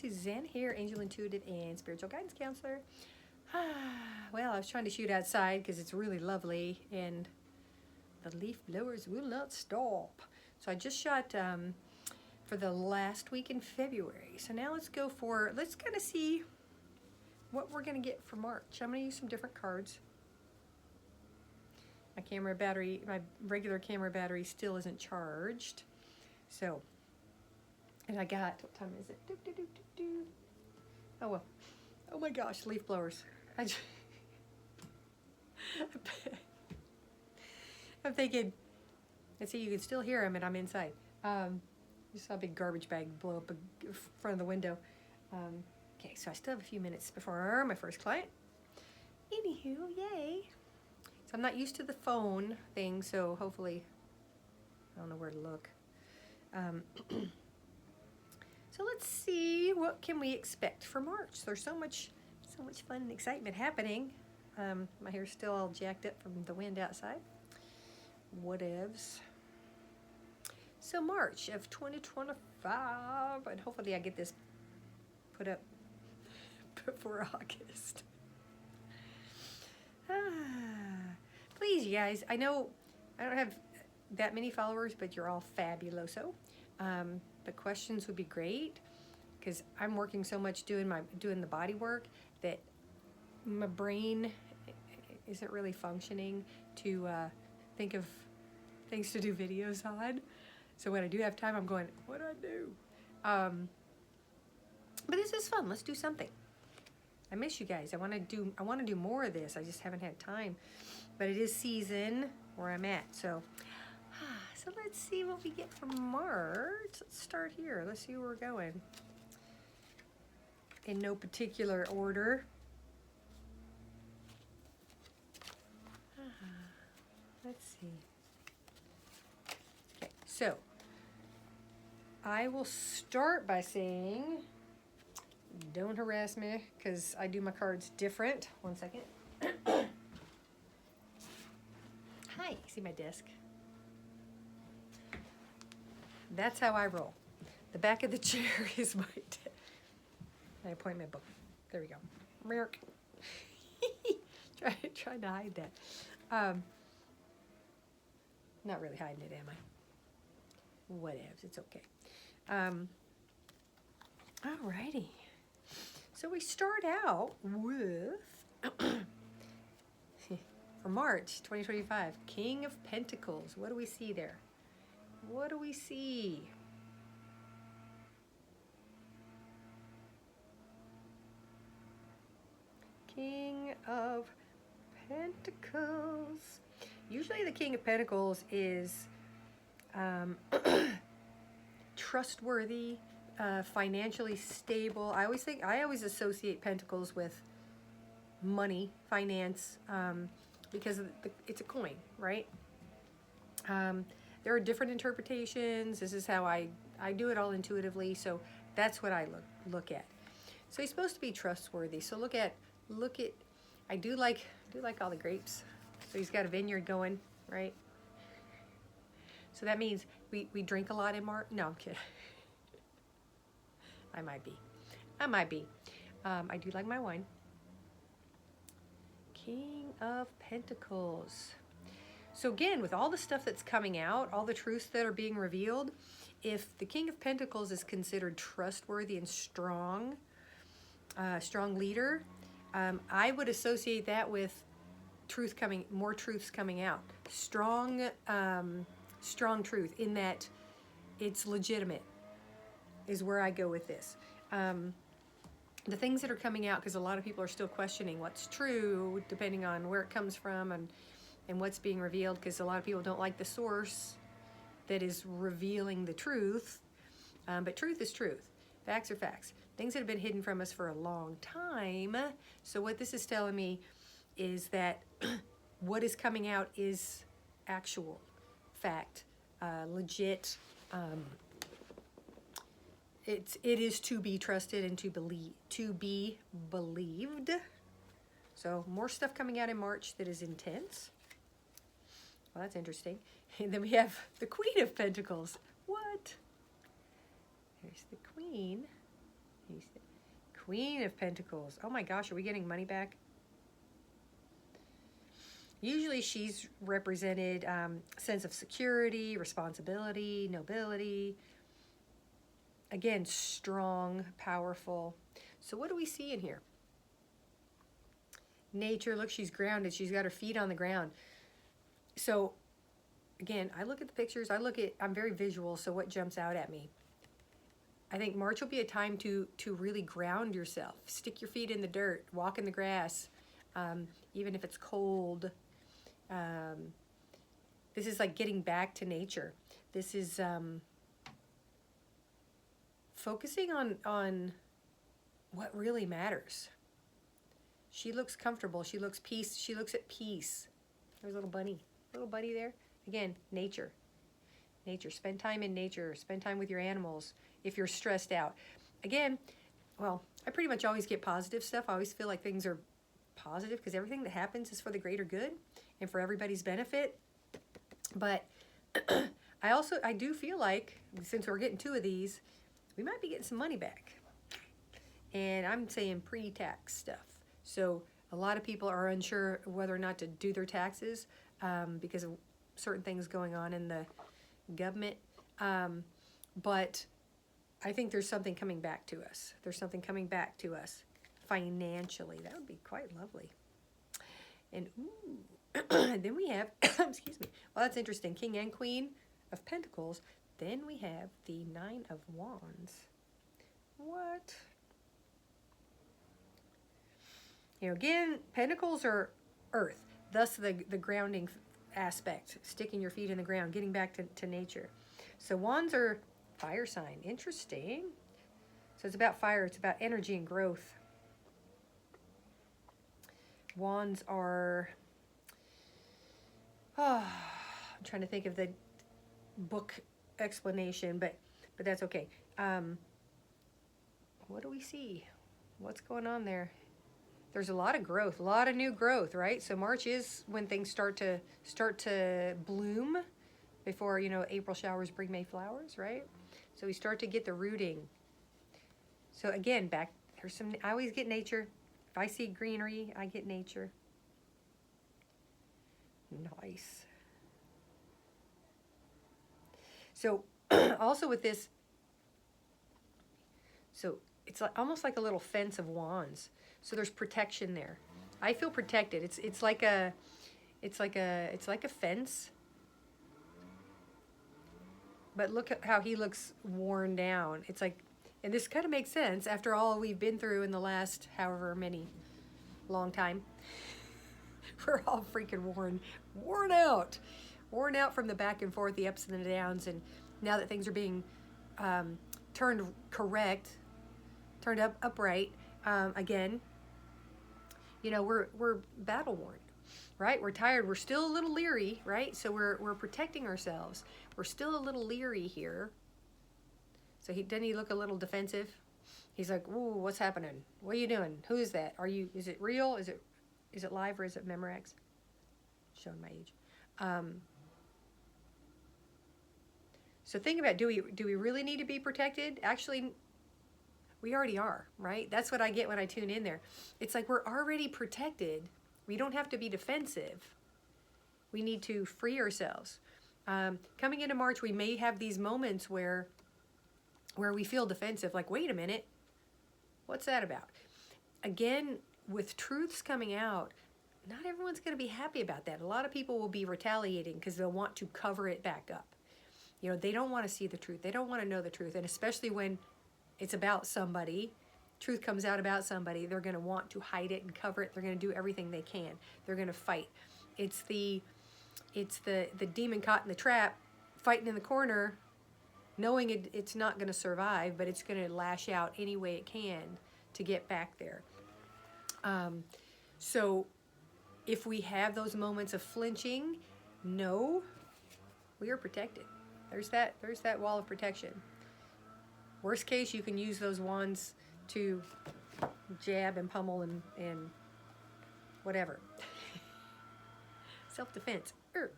it's Suzanne here, Angel Intuitive and Spiritual Guidance Counselor. Well, I was trying to shoot outside because it's really lovely and the leaf blowers will not stop. So I just shot for the last week in February. So now let's kind of see what we're going to get for March. I'm going to use some different cards. My regular camera battery still isn't charged. So, and I got, what time is it? Oh well. Oh my gosh, leaf blowers. I'm thinking, let's see, you can still hear them and I'm inside. You saw a big garbage bag blow up in front of the window. Okay, so I still have a few minutes before my first client. Anywho, yay. So I'm not used to the phone thing, so hopefully, I don't know where to look. So let's see, what can we expect for March? There's so much fun and excitement happening. My hair's still all jacked up from the wind outside. Whatevs. So March of 2025, and hopefully I get this put up before August. Please, you guys, I know I don't have that many followers, but you're all fabuloso. The questions would be great because I'm working so much doing the body work that my brain isn't really functioning to think of things to do videos on. So when I do have time, I'm going, what do I do? But this is fun. Let's do something. I miss you guys. I want to do more of this. I just haven't had time. But it is season where I'm at. So let's see what we get for March. Let's start here. Let's see where we're going. In no particular order. Let's see. Okay, so I will start by saying, don't harass me because I do my cards different. One second. Hi, see my desk? That's how I roll. The back of the chair is my my appointment book. There we go. Trying to hide that. Not really hiding it, am I? Whatevs, it's okay. Alrighty. So we start out with, for March 2025, King of Pentacles. What do we see there? What do we see? King of Pentacles. Usually the King of Pentacles is trustworthy, financially stable. I always associate Pentacles with money, finance, because it's a coin, right? There are different interpretations. This is how I do it all intuitively, so that's what I look at. So he's supposed to be trustworthy. So look at I do like all the grapes. So he's got a vineyard going, right? So that means we drink a lot in March. No, I'm kidding. I might be. I do like my wine. King of Pentacles. So again, with all the stuff that's coming out, all the truths that are being revealed, if the King of Pentacles is considered trustworthy and strong leader, I would associate that with more truths coming out. Strong truth in that it's legitimate is where I go with this. The things that are coming out, because a lot of people are still questioning what's true, depending on where it comes from and what's being revealed, because a lot of people don't like the source that is revealing the truth. But truth is truth. Facts are facts. Things that have been hidden from us for a long time. So what this is telling me is that what is coming out is actual fact, legit. It is to be trusted and to be believed. So more stuff coming out in March that is intense. Well, that's interesting. And then we have the Queen of Pentacles. What? There's the Queen. Queen of Pentacles. Oh my gosh, are we getting money back? Usually she's represented sense of security, responsibility, nobility. Again, strong, powerful. So what do we see in here? Nature, look, she's grounded. She's got her feet on the ground. So again, I look at the pictures. I'm very visual, so what jumps out at me? I think March will be a time to really ground yourself. Stick your feet in the dirt. Walk in the grass, even if it's cold. This is like getting back to nature. This is focusing on what really matters. She looks comfortable. She looks at peace. There's a little bunny there. Again, nature. Nature. Spend time in nature. Spend time with your animals. If you're stressed out. Again, well, I pretty much always get positive stuff. I always feel like things are positive because everything that happens is for the greater good and for everybody's benefit. But I do feel like, since we're getting 2 of these, we might be getting some money back. And I'm saying pre-tax stuff. So a lot of people are unsure whether or not to do their taxes because of certain things going on in the government. But I think there's something coming back to us. There's something coming back to us financially. That would be quite lovely. And then we have, excuse me. Well, that's interesting. King and Queen of Pentacles. Then we have the 9 of Wands. What? You know, again, Pentacles are earth. Thus the grounding aspect. Sticking your feet in the ground. Getting back to nature. So Wands are fire sign. Interesting. So it's about fire. It's about energy and growth. Wands are... I'm trying to think of the book explanation, but that's okay. What do we see? What's going on there? There's a lot of growth, a lot of new growth, right? So March is when things start to bloom before, you know, April showers bring May flowers, right? So we start to get the rooting. So again, I always get nature. If I see greenery, I get nature. Nice. So also with this, so it's like, almost like a little fence of wands. So there's protection there. I feel protected. It's like a fence. But look at how he looks worn down. It's like, and this kind of makes sense after all we've been through in the last however many long time. We're all freaking worn out from the back and forth, the ups and the downs. And now that things are being turned upright again, you know, we're battle worn, right? We're tired. We're still a little leery, right? So we're protecting ourselves. We're still a little leery here. So doesn't he look a little defensive? He's like, "Ooh, what's happening? What are you doing? Who is that? Is it real? Is it live or is it Memorex?" Showing my age. So think about, do we really need to be protected? Actually, we already are, right? That's what I get when I tune in there. It's like we're already protected. We don't have to be defensive. We need to free ourselves. Coming into March, we may have these moments where we feel defensive, like, wait a minute, what's that about? Again, with truths coming out, not everyone's going to be happy about that. A lot of people will be retaliating because they'll want to cover it back up. You know, they don't want to see the truth. They don't want to know the truth. And especially when it's about somebody, truth comes out about somebody, they're going to want to hide it and cover it. They're going to do everything they can. They're going to fight. It's the demon caught in the trap, fighting in the corner, knowing it's not going to survive, but it's going to lash out any way it can to get back there. So if we have those moments of flinching, no, we are protected. There's that wall of protection. Worst case, you can use those wands to jab and pummel and whatever. Self-defense. I was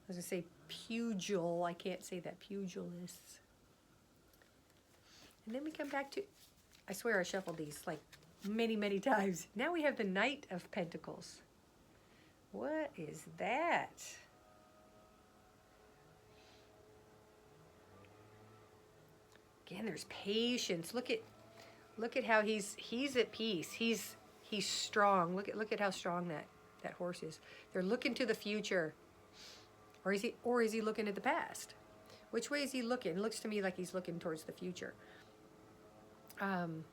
going to say pugil. I can't say that. Pugilists. And then we come back to, I swear I shuffled these like many, many times. Now we have the Knight of Pentacles. What is that? Again, there's patience. Look at how he's at peace. He's strong. Look at how strong that horse is. They're looking to the future. Or is he looking at the past? Which way is he looking? It looks to me like he's looking towards the future. And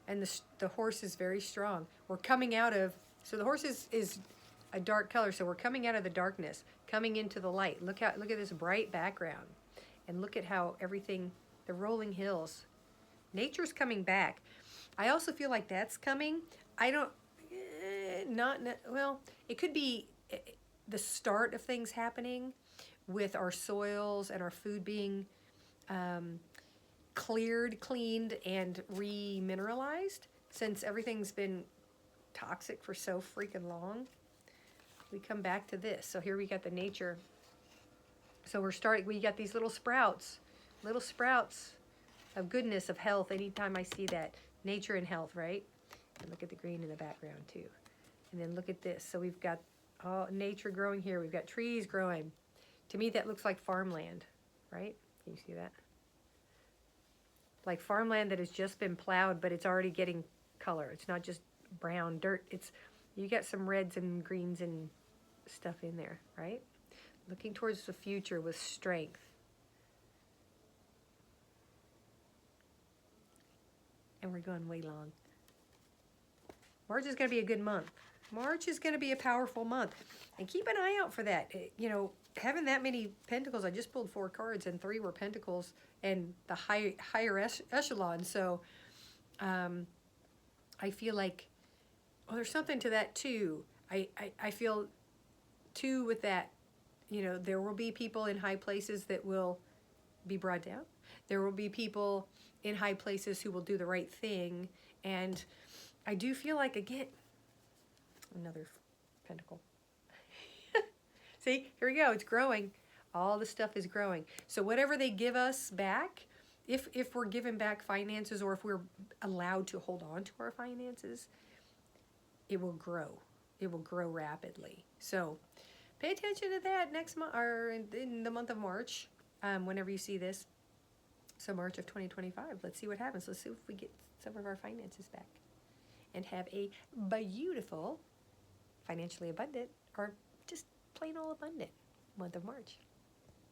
the horse is very strong. We're coming out of, so the horse is a dark color, so we're coming out of the darkness, coming into the light. Look at this bright background. And look at how everything, the rolling hills. Nature's coming back. I also feel like that's coming. I don't, well, it could be the start of things happening with our soils and our food being cleared, cleaned, and remineralized, since everything's been toxic for so freaking long. We come back to this. So here we got the nature. So we got these little sprouts of goodness, of health. Anytime I see that, nature and health, right? And look at the green in the background too. And then look at this. So we've got all nature growing here. We've got trees growing. To me, that looks like farmland, right? Can you see that? Like farmland that has just been plowed, but it's already getting color. It's not just brown dirt. You got some reds and greens and stuff in there, right? Looking towards the future with strength. And we're going way long. March is going to be a good month. March is going to be a powerful month. And keep an eye out for that. You know, having that many pentacles, I just pulled 4 cards and 3 were pentacles and the higher echelon. So I feel like, well, there's something to that too. I feel too with that, you know, there will be people in high places that will be brought down. There will be people in high places who will do the right thing. And I do feel like, again, another pentacle. See, here we go. It's growing. All the stuff is growing. So whatever they give us back, if we're given back finances, or if we're allowed to hold on to our finances, it will grow. It will grow rapidly. So pay attention to that next month, or in the month of March, whenever you see this. So March of 2025. Let's see what happens. Let's see if we get some of our finances back and have a beautiful, financially abundant, or just plain old abundant month of March.